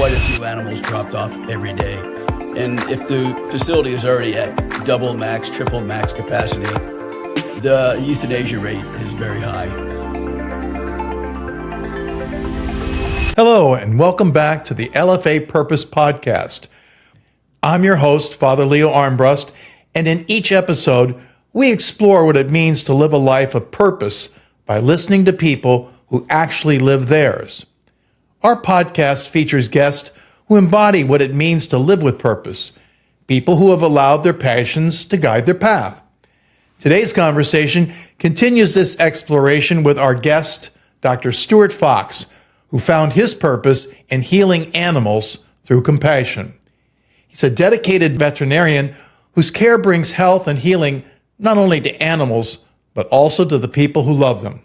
quite a few animals dropped off every day. And if the facility is already at double max, triple max capacity, the euthanasia rate is very high. Hello, and welcome back to the LFA Purpose Podcast. I'm your host, Father Leo Armbrust, and in each episode, we explore what it means to live a life of purpose by listening to people who actually live theirs. Our podcast features guests who embody what it means to live with purpose, people who have allowed their passions to guide their path. Today's conversation continues this exploration with our guest, Dr. Stuart Fox, who found his purpose in healing animals through compassion. He's a dedicated veterinarian whose care brings health and healing not only to animals, but also to the people who love them.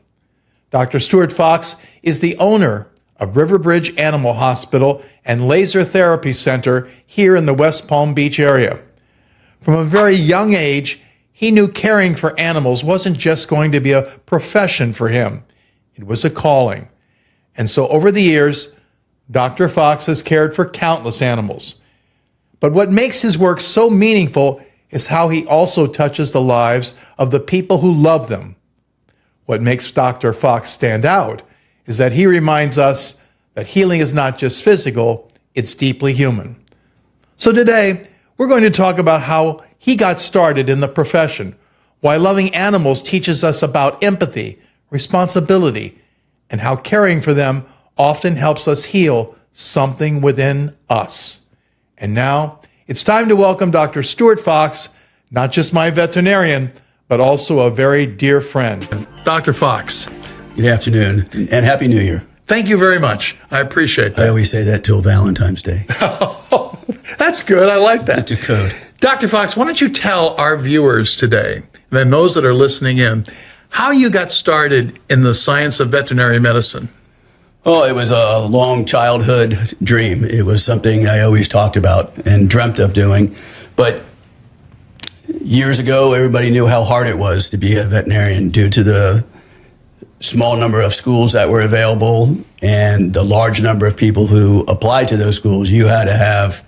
Dr. Stuart Fox is the owner of Riverbridge Animal Hospital and Laser Therapy Center here in the West Palm Beach area. From a very young age, he knew caring for animals wasn't just going to be a profession for him. It was a calling. And so over the years, Dr. Fox has cared for countless animals. But what makes his work so meaningful is how he also touches the lives of the people who love them. What makes Dr. Fox stand out is that he reminds us that healing is not just physical, it's deeply human. So today, we're going to talk about how he got started in the profession, why loving animals teaches us about empathy, responsibility, and how caring for them often helps us heal something within us. And now, it's time to welcome Dr. Stuart Fox, not just my veterinarian, but also a very dear friend. Dr. Fox. Good afternoon, and Happy New Year. Thank you very much. I appreciate that. I always say that till Valentine's Day. That's good. I like that. It's a code. Dr. Fox, why don't you tell our viewers today, and those that are listening in, how you got started in the science of veterinary medicine? Oh, it was a long childhood dream. It was something I always talked about and dreamt of doing. But years ago, everybody knew how hard it was to be a veterinarian due to the small number of schools that were available and the large number of people who applied to those schools. You had to have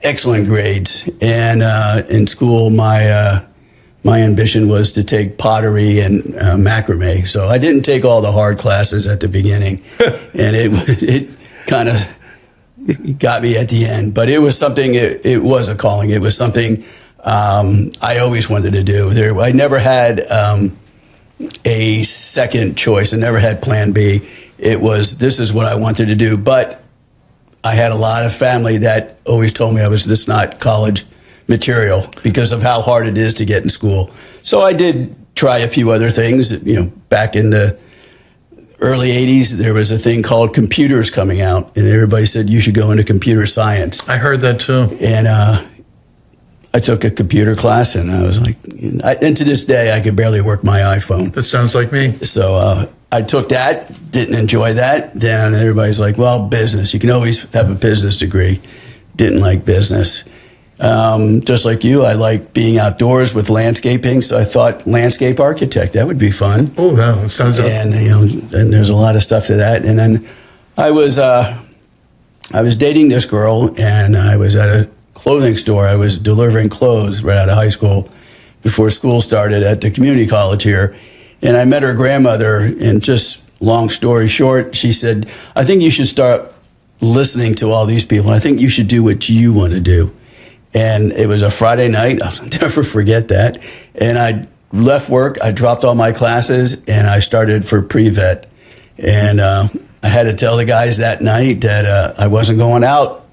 excellent grades. And in school, my ambition was to take pottery and macrame. So I didn't take all the hard classes at the beginning, and it kind of got me at the end. But it was something, it was a calling. It was something I always wanted to do. I never had a second choice. I never had plan B. It was, this is what I wanted to do. But I had a lot of family that always told me I was just not college material because of how hard it is to get in school. So I did try a few other things. Back in the early 80s, there was a thing called computers coming out, and everybody said you should go into computer science. I heard that too. And I took a computer class, and I was like, and to this day, I could barely work my iPhone. That sounds like me. So I took that, didn't enjoy that. Then everybody's like, well, business. You can always have a business degree. Didn't like business. Just like you, I like being outdoors with landscaping. So I thought landscape architect, that would be fun. Oh, wow, that sounds good. And, and there's a lot of stuff to that. And then I was dating this girl, and I was at a clothing store. I was delivering clothes right out of high school before school started at the community college here. And I met her grandmother, and just long story short, she said, I think you should start listening to all these people. I think you should do what you want to do. And it was a Friday night. I'll never forget that. And I left work. I dropped all my classes, and I started for pre-vet. And I had to tell the guys that night that I wasn't going out,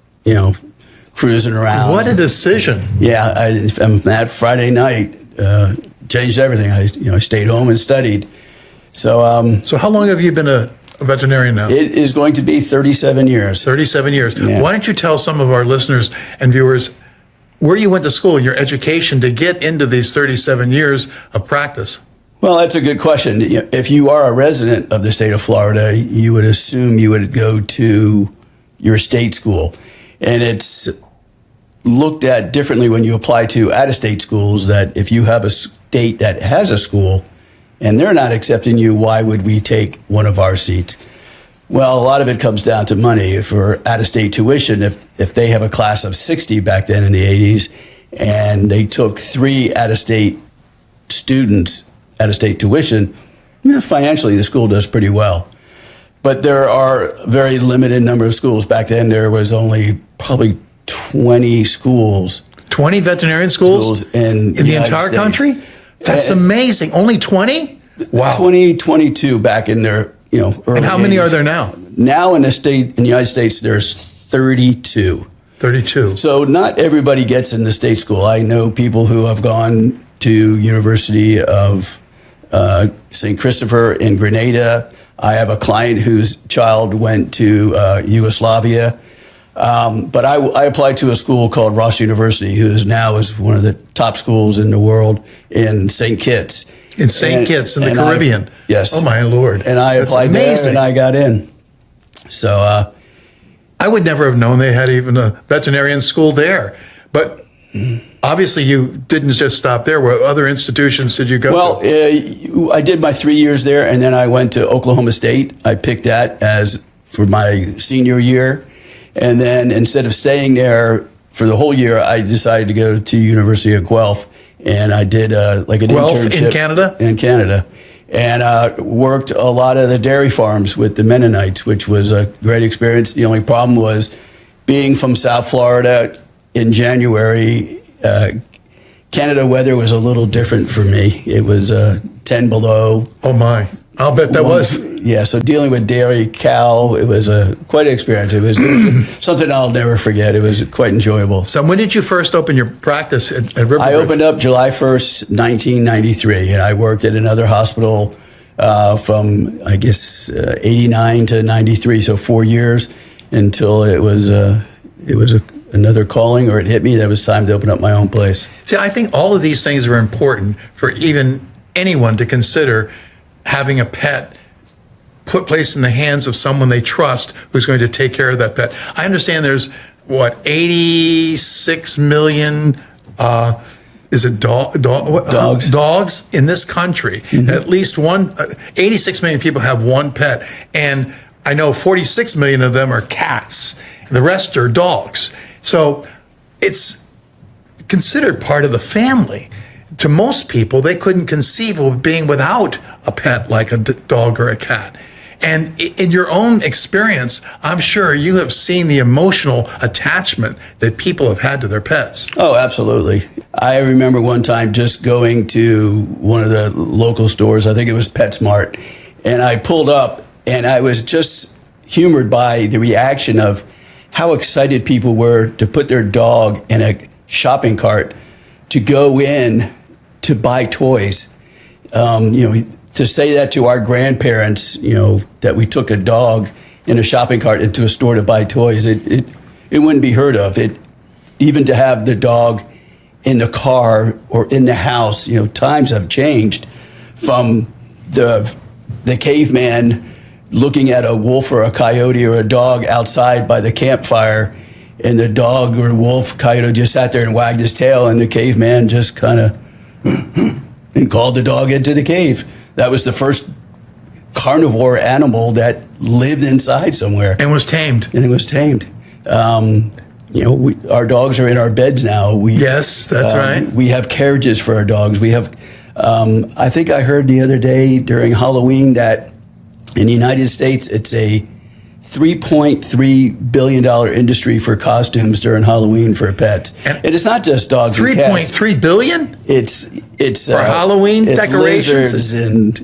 cruising around. What a decision. Yeah, that Friday night changed everything. I stayed home and studied. So how long have you been a veterinarian now? It is going to be 37 years. 37 years. Yeah. Why don't you tell some of our listeners and viewers where you went to school, your education to get into these 37 years of practice? Well, that's a good question. If you are a resident of the state of Florida, you would assume you would go to your state school. And it's looked at differently when you apply to out-of-state schools, that if you have a state that has a school and they're not accepting you, why would we take one of our seats? Well, a lot of it comes down to money. For out-of-state tuition, if they have a class of 60 back then in the 80s, and they took 3 out-of-state students, out-of-state tuition, financially the school does pretty well. But there are a very limited number of schools. Back then there was only probably 20 schools. 20 veterinarian schools in the entire States. Country? That's amazing. Only 20? Wow. 22 back in their, early And how many 80s. are there now? Now in the United States, there's 32. 32. So not everybody gets in the state school. I know people who have gone to University of St. Christopher in Grenada. I have a client whose child went to Yugoslavia. But I applied to a school called Ross University, who is one of the top schools in the world in St. Kitts. In St. Kitts in the Caribbean. Yes. Oh, my Lord. And I applied there and I got in. So I would never have known they had even a veterinarian school there. But obviously you didn't just stop there. What other institutions did you go to? Well, I did my 3 years there, and then I went to Oklahoma State. I picked that as for my senior year. And then instead of staying there for the whole year, I decided to go to University of Guelph, and I did like an Guelph internship in Canada. In Canada, and worked a lot of the dairy farms with the Mennonites, which was a great experience. The only problem was being from South Florida in January. Canada weather was a little different for me. It was 10 below. Oh my! I'll bet that was. Yeah, so dealing with dairy cow, it was quite an experience. It was something I'll never forget. It was quite enjoyable. So when did you first open your practice at Riverbridge? I opened up July 1st, 1993, and I worked at another hospital from, I guess, 89 to 93, so 4 years until it was another calling, or it hit me that it was time to open up my own place. See, I think all of these things are important for even anyone to consider having a pet placed in the hands of someone they trust who's going to take care of that pet. I understand there's, 86 million, is it Dogs. Dogs in this country. Mm-hmm. At least 86 million people have one pet. And I know 46 million of them are cats. The rest are dogs. So it's considered part of the family. To most people, they couldn't conceive of being without a pet like a dog or a cat. And in your own experience, I'm sure you have seen the emotional attachment that people have had to their pets. Oh, absolutely. I remember one time just going to one of the local stores, I think it was PetSmart, and I pulled up and I was just humored by the reaction of how excited people were to put their dog in a shopping cart to go in to buy toys. To say that to our grandparents, that we took a dog in a shopping cart into a store to buy toys, it wouldn't be heard of. Even to have the dog in the car or in the house, times have changed from the caveman looking at a wolf or a coyote or a dog outside by the campfire, and the dog or wolf, coyote just sat there and wagged his tail, and the caveman just kind of and called the dog into the cave. That was the first carnivore animal that lived inside somewhere. And was tamed. And it was tamed. Our dogs are in our beds now. Yes, that's right. We have carriages for our dogs. We have, I think I heard the other day during Halloween that in the United States, it's a $3.3 billion industry for costumes during Halloween for pets. And it's not just dogs and cats. $3.3 billion? It's for Halloween decorations lizards and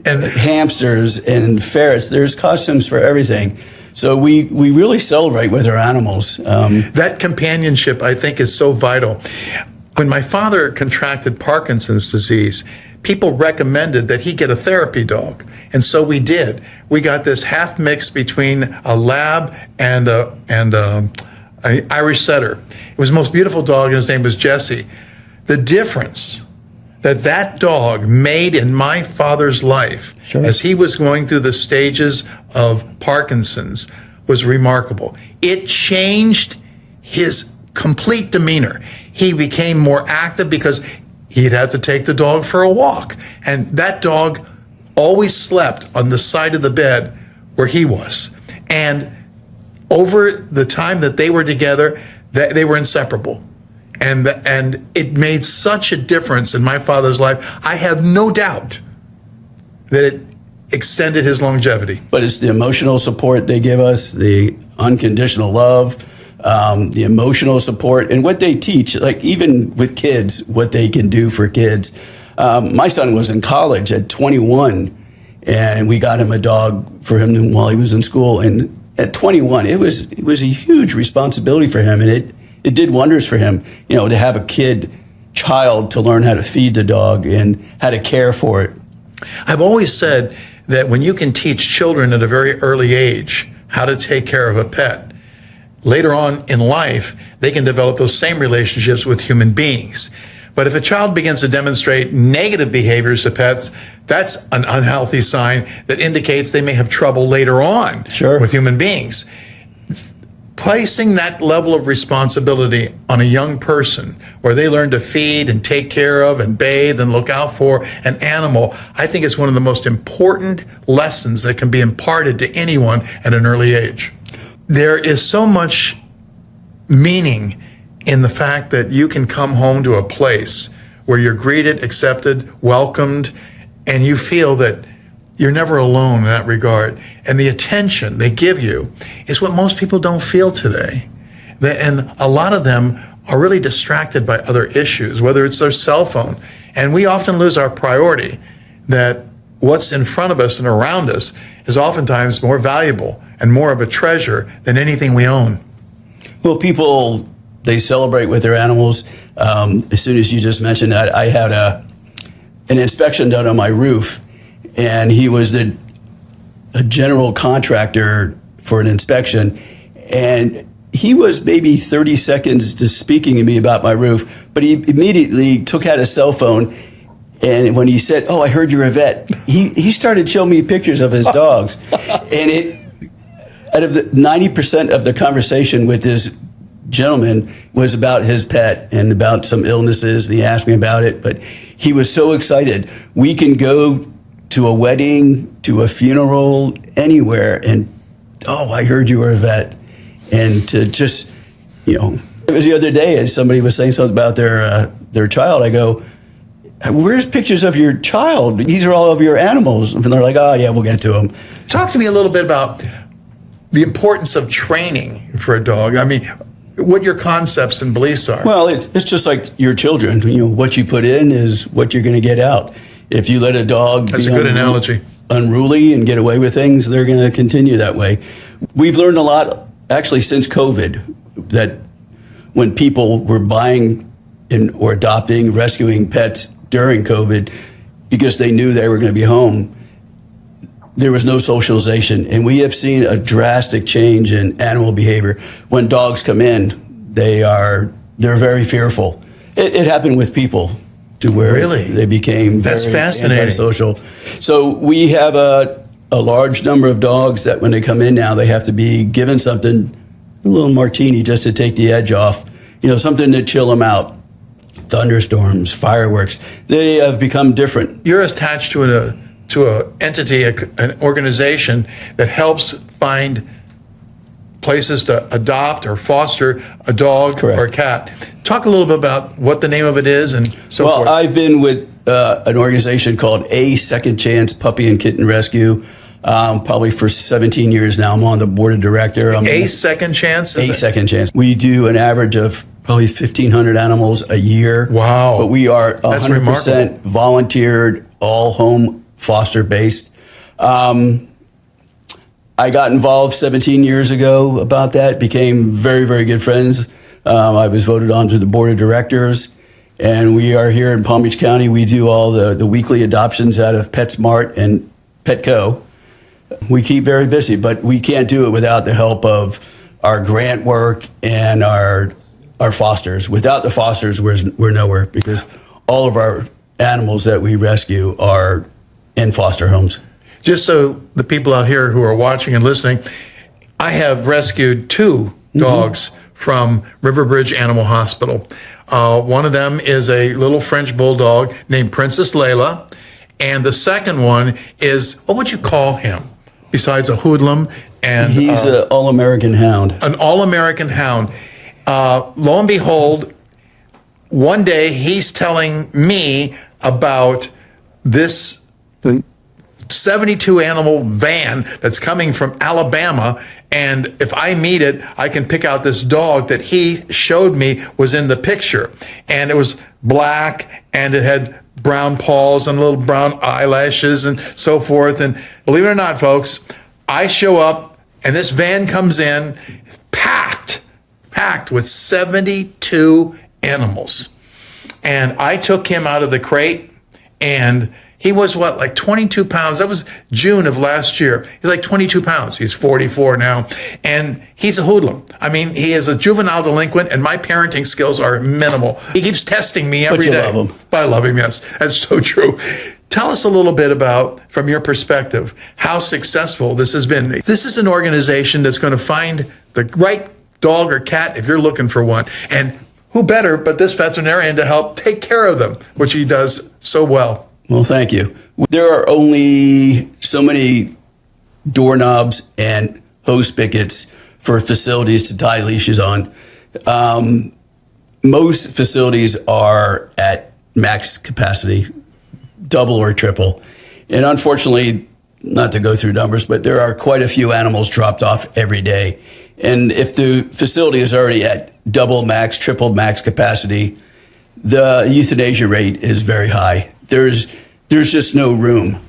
hamsters and ferrets. There's costumes for everything. So we really celebrate with our animals. That companionship, I think, is so vital. When my father contracted Parkinson's disease, people recommended that he get a therapy dog. And so we did. We got this half mix between a lab and an Irish setter. It was the most beautiful dog, and his name was Jesse. The difference that dog made in my father's life, sure, as he was going through the stages of Parkinson's was remarkable. It changed his complete demeanor. He became more active because he'd have to take the dog for a walk. And that dog always slept on the side of the bed where he was. And over the time that they were together, they were inseparable. And it made such a difference in my father's life. I have no doubt that it extended his longevity. But it's the emotional support they give us, the unconditional love, the emotional support, and what they teach, like even with kids, what they can do for kids. My son was in college at 21, and we got him a dog for him while he was in school. And at 21, it was a huge responsibility for him, and it did wonders for him, to have a child to learn how to feed the dog and how to care for it. I've always said that when you can teach children at a very early age how to take care of a pet, later on in life, they can develop those same relationships with human beings. But if a child begins to demonstrate negative behaviors to pets, that's an unhealthy sign that indicates they may have trouble later on with human beings. Placing that level of responsibility on a young person where they learn to feed and take care of and bathe and look out for an animal, I think it's one of the most important lessons that can be imparted to anyone at an early age. There is so much meaning in the fact that you can come home to a place where you're greeted, accepted, welcomed, and you feel that you're never alone in that regard. And the attention they give you is what most people don't feel today. And a lot of them are really distracted by other issues, whether it's their cell phone. And we often lose our priority that what's in front of us and around us is oftentimes more valuable and more of a treasure than anything we own. Well, people, they celebrate with their animals. As soon as you just mentioned that, I had an inspection done on my roof, and he was a general contractor for an inspection, and he was maybe 30 seconds to speaking to me about my roof, but he immediately took out his cell phone, and when he said, "Oh, I heard you're a vet," he started showing me pictures of his dogs, and out of the 90% of the conversation with this gentleman was about his pet and about some illnesses, and he asked me about it, but he was so excited. We can go to a wedding, to a funeral, anywhere, and, "Oh, I heard you were a vet." And to just, it was the other day, as somebody was saying something about their child, I go, "Where's pictures of your child? These are all of your animals." And they're like, "Oh, yeah, we'll get to them." Talk to me a little bit about the importance of training for a dog. I mean, what your concepts and beliefs are. Well, it's just like your children. What you put in is what you're going to get out. If you let a dog That's a good analogy. Unruly and get away with things, they're going to continue that way. We've learned a lot, actually, since COVID, that when people were buying or adopting, rescuing pets during COVID because they knew they were going to be home, there was no socialization. And we have seen a drastic change in animal behavior. When dogs come in, they're very fearful. It happened with people, to where they became That's very fascinating. antisocial. So we have a large number of dogs that when they come in now, they have to be given something, a little martini just to take the edge off, something to chill them out. Thunderstorms, fireworks, they have become different. You're attached to an entity, an organization that helps find places to adopt or foster a dog or a cat. Talk a little bit about what the name of it is and so forth. Well, I've been with an organization called A Second Chance Puppy and Kitten Rescue, probably for 17 years now. I'm on the board of director. A Second Chance? A Second Chance. We do an average of probably 1,500 animals a year. Wow. But we are 100% volunteered, all home foster based. I got involved 17 years ago about that, became very, very good friends. I was voted onto the board of directors, and we are here in Palm Beach County. We do all the weekly adoptions out of PetSmart and Petco. We keep very busy, but we can't do it without the help of our grant work and our fosters. Without the fosters, we're nowhere, because all of our animals that we rescue are in foster homes. Just so the people out here who are watching and listening, I have rescued 2 dogs from Riverbridge Animal Hospital. One of them is a little French bulldog named Princess Layla, and the second one is, what would you call him? besides a hoodlum and He's an all-American hound. an all-American hound. Lo and behold, one day he's telling me about this 72 animal van that's coming from Alabama, and if I meet it, I can pick out this dog that he showed me was in the picture, and it was black and it had brown paws and little brown eyelashes and so forth. And believe it or not, folks, I show up and this van comes in packed with 72 animals. And I took him out of the crate, and he was like 22 pounds. That was June of last year. He was like 22 pounds. He's 44 now. And he's a hoodlum. I mean, he is a juvenile delinquent, and my parenting skills are minimal. He keeps testing me every day. But you love him. But I love him, yes. That's so true. Tell us a little bit about, from your perspective, how successful this has been. This is an organization that's going to find the right dog or cat if you're looking for one. And who better but this veterinarian to help take care of them, which he does so well. Well, thank you. There are only so many doorknobs and hose spigots for facilities to tie leashes on. Most facilities are at max capacity, double or triple. And unfortunately, not to go through numbers, but there are quite a few animals dropped off every day. And if the facility is already at double max, triple max capacity, the euthanasia rate is very high. There's just no room.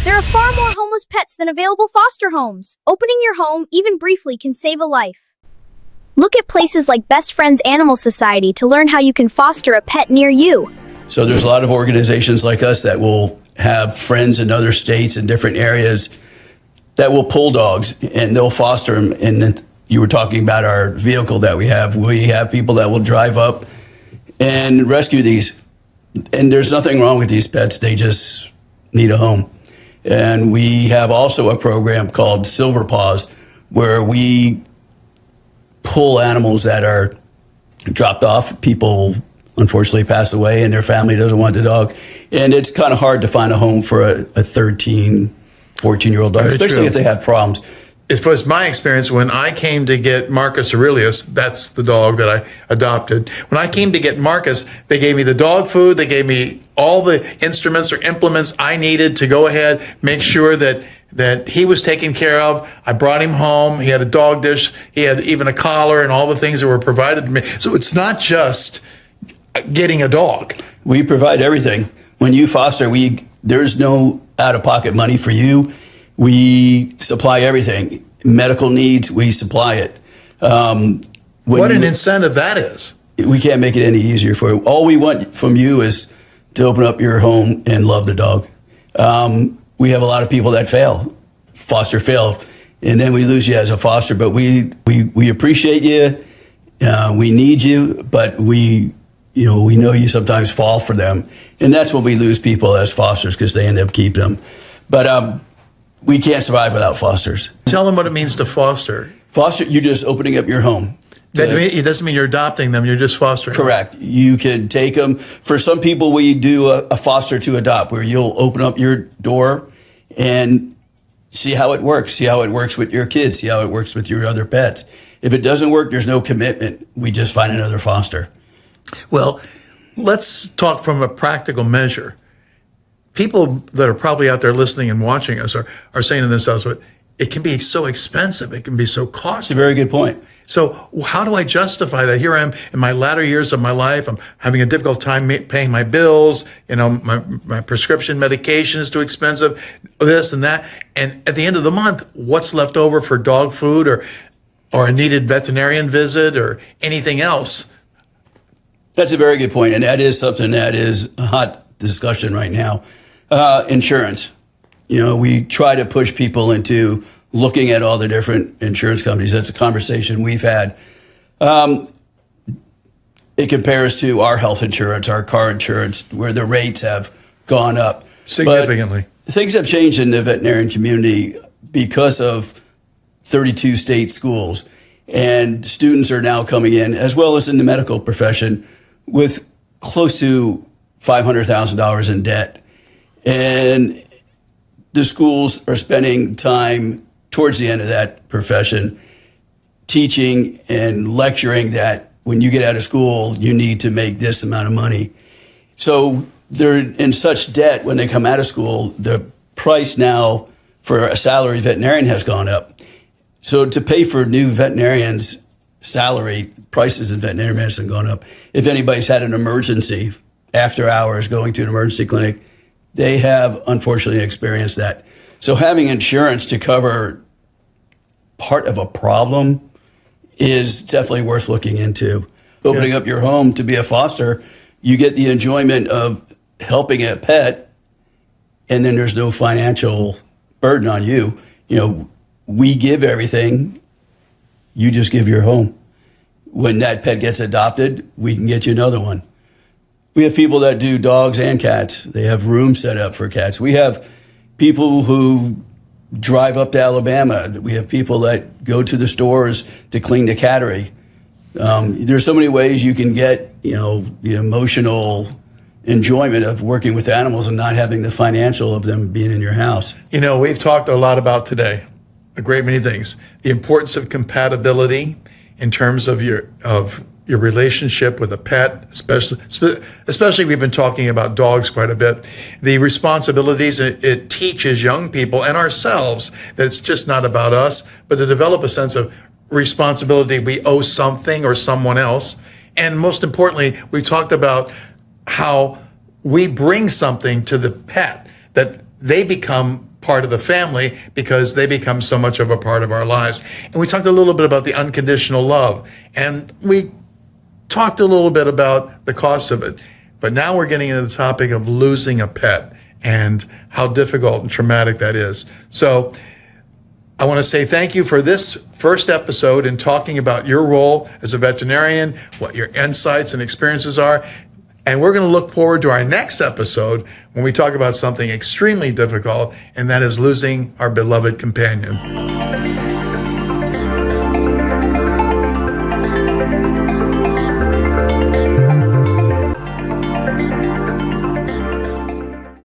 There are far more homeless pets than available foster homes. Opening your home, even briefly, can save a life. Look at places like Best Friends Animal Society to learn how you can foster a pet near you. So there's a lot of organizations like us that will have friends in other states and different areas that will pull dogs, and they'll foster them. And then you were talking about our vehicle that we have. We have people that will drive up and rescue these. And there's nothing wrong with these pets. They just need a home. And we have also a program called Silver Paws, where we pull animals that are dropped off. People unfortunately pass away and their family doesn't want the dog. And it's kind of hard to find a home for a 13, 14-year-old dog, Very especially true. if they have problems. It was my experience when I came to get Marcus Aurelius, that's the dog that I adopted. When I came to get Marcus, they gave me the dog food, they gave me all the instruments or implements I needed to go ahead, make sure that he was taken care of. I brought him home, he had a dog dish, he had even a collar and all the things that were provided to me. So it's not just getting a dog. We provide everything. When you foster, there's no out-of-pocket money for you. We supply everything. Medical needs, we supply it. What an incentive that is. We can't make it any easier for you. All we want from you is to open up your home and love the dog. We have a lot of people that foster fail, and then we lose you as a foster. But we appreciate you. We need you, but we know you sometimes fall for them, and that's when we lose people as fosters, because they end up keeping them. But we can't survive without fosters. Tell them what it means to foster. Foster, you're just opening up your home. It doesn't mean you're adopting them, you're just fostering them. Correct. You can take them. For some people, we do a foster to adopt, where you'll open up your door and see how it works. See how it works with your kids. See how it works with your other pets. If it doesn't work, there's no commitment. We just find another foster. Well, let's talk from a practical measure. People that are probably out there listening and watching us are saying to themselves, but it can be so expensive. It can be so It's a costly. very good point. So how do I justify that? Here I am in my latter years of my life. I'm having a difficult time paying my bills. My prescription medication is too expensive, this and that. And at the end of the month, what's left over for dog food or a needed veterinarian visit or anything else? That's a very good point, and that is something that is a hot discussion right now. Insurance. We try to push people into looking at all the different insurance companies. That's a conversation we've had. It compares to our health insurance, our car insurance, where the rates have gone up Significantly. But things have changed in the veterinarian community because of 32 state schools, and students are now coming in, as well as in the medical profession, with close to $500,000 in debt. And the schools are spending time towards the end of that profession teaching and lecturing that when you get out of school, you need to make this amount of money. So they're in such debt when they come out of school. The price now for a salary veterinarian has gone up. So to pay for new veterinarians' salary, prices in veterinary medicine have gone up. If anybody's had an emergency after hours going to an emergency clinic, they have unfortunately experienced that. So having insurance to cover part of a problem is definitely worth looking into. Opening up your home to be a foster, you get the enjoyment of helping a pet, and then there's no financial burden on you. You know, we give everything, you just give your home. When that pet gets adopted, we can get you another one. We have people that do dogs and cats. They have rooms set up for cats. We have people who drive up to Alabama. We have people that go to the stores to clean the cattery. There's so many ways you can get, you know, the emotional enjoyment of working with animals and not having the financial of them being in your house. You know, we've talked a lot about today, a great many things. The importance of compatibility in terms of your relationship with a pet, especially we've been talking about dogs quite a bit. The responsibilities it teaches young people and ourselves that it's just not about us, but to develop a sense of responsibility. We owe something or someone else. And most importantly, we talked about how we bring something to the pet, that they become part of the family because they become so much of a part of our lives. And we talked a little bit about the unconditional love. And we talked a little bit about the cost of it, but now we're getting into the topic of losing a pet and how difficult and traumatic that is. So I want to say thank you for this first episode in talking about your role as a veterinarian, what your insights and experiences are. And we're going to look forward to our next episode when we talk about something extremely difficult, and that is losing our beloved companion.